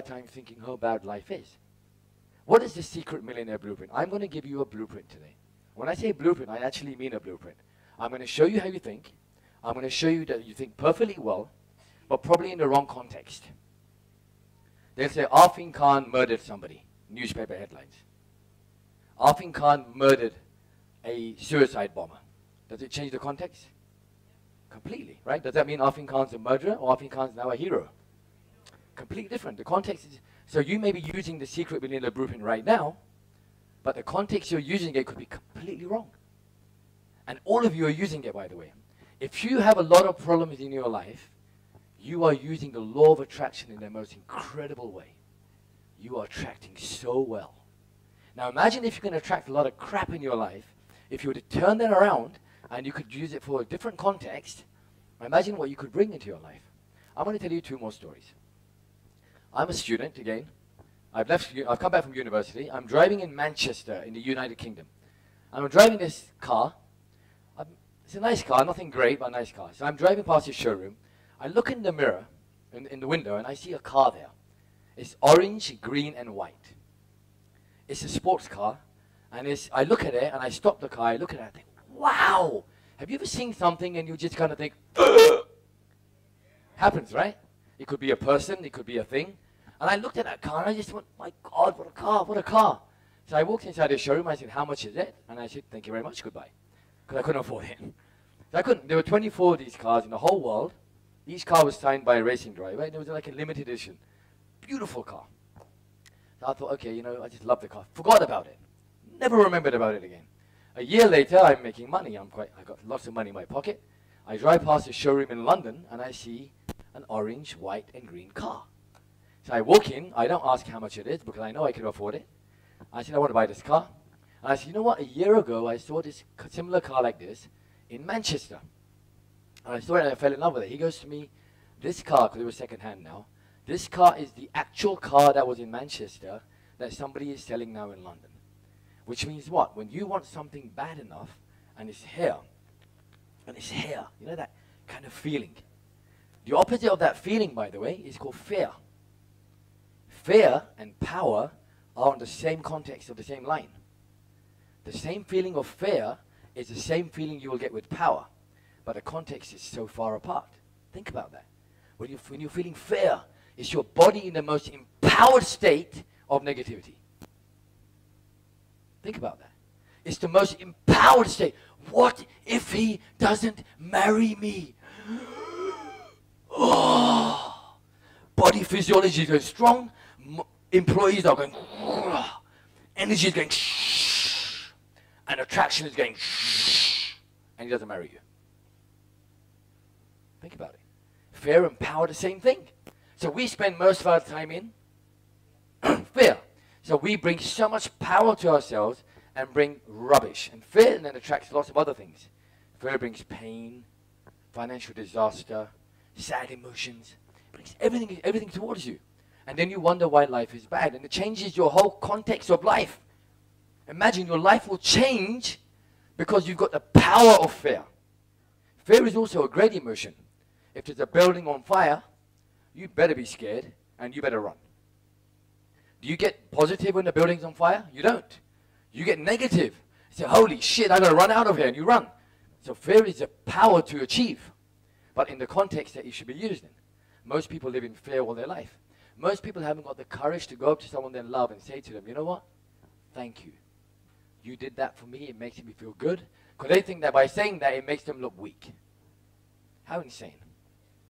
time thinking how bad life is. What is the secret millionaire blueprint? I'm going to give you a blueprint today. When I say blueprint, I actually mean a blueprint. I'm going to show you how you think. I'm going to show you that you think perfectly well, but probably in the wrong context. They'll say, Arfeen Khan murdered somebody. Newspaper headlines. Arfeen Khan murdered a suicide bomber. Does it change the context? Completely, right? Does that mean Arfeen Khan's a murderer or Arfeen Khan's now a hero? Completely different. The context is, so you may be using the secret millionaire blueprint right now, but the context you're using it could be completely wrong. And all of you are using it, by the way. If you have a lot of problems in your life, you are using the law of attraction in the most incredible way. You are attracting so well. Now imagine if you can attract a lot of crap in your life, if you were to turn that around and you could use it for a different context, imagine what you could bring into your life. I'm going to tell you 2 more stories. I'm a student again. I've come back from university. I'm driving in Manchester in the United Kingdom. I'm driving this car. It's a nice car, nothing great, but a nice car. So I'm driving past this showroom. I look in the mirror, in the window, and I see a car there. It's orange, green, and white. It's a sports car, and I look at it, and I stop the car, I look at it, and I think, wow! Have you ever seen something and you just kind of think, ugh! Happens, right? It could be a person, it could be a thing. And I looked at that car, and I just went, my God, what a car, what a car. So I walked inside the showroom, I said, how much is it? And I said, thank you very much, goodbye. Because I couldn't afford it. So I couldn't. There were 24 of these cars in the whole world. Each car was signed by a racing driver, and it was like a limited edition. Beautiful car. So I thought, okay, you know, I just love the car. Forgot about it. Never remembered about it again. A year later, I'm making money. I got lots of money in my pocket. I drive past a showroom in London, and I see an orange, white, and green car. So I walk in. I don't ask how much it is, because I know I can afford it. I said, I want to buy this car. And I said, you know what? A year ago, I saw this similar car like this in Manchester. And I saw it and I fell in love with it. He goes to me, this car, because it was second-hand now, this car is the actual car that was in Manchester that somebody is selling now in London. Which means what? When you want something bad enough, and it's here, you know that kind of feeling. The opposite of that feeling, by the way, is called fear. Fear and power are on the same context of the same line. The same feeling of fear is the same feeling you will get with power, but the context is so far apart. Think about that. When you're feeling fear, it's your body in the most empowered state of negativity. Think about that. It's the most empowered state. What if he doesn't marry me? Oh, body physiology is going strong. Employees are going, energy is going, and attraction is going, and he doesn't marry you. Think about it. Fear and power, the same thing. So we spend most of our time in fear. So we bring so much power to ourselves and bring rubbish. And fear then attracts lots of other things. Fear brings pain, financial disaster, sad emotions. It brings everything towards you. And then you wonder why life is bad. And it changes your whole context of life. Imagine your life will change because you've got the power of fear. Fear is also a great emotion. If there's a building on fire, you better be scared and you better run. Do you get positive when the building's on fire? You don't. You get negative. You say, holy shit, I gotta run out of here, and you run. So fear is a power to achieve, but in the context that it should be used in. Most people live in fear all their life. Most people haven't got the courage to go up to someone they love and say to them, you know what? Thank you. You did that for me, it makes me feel good. Because they think that by saying that, it makes them look weak. How insane.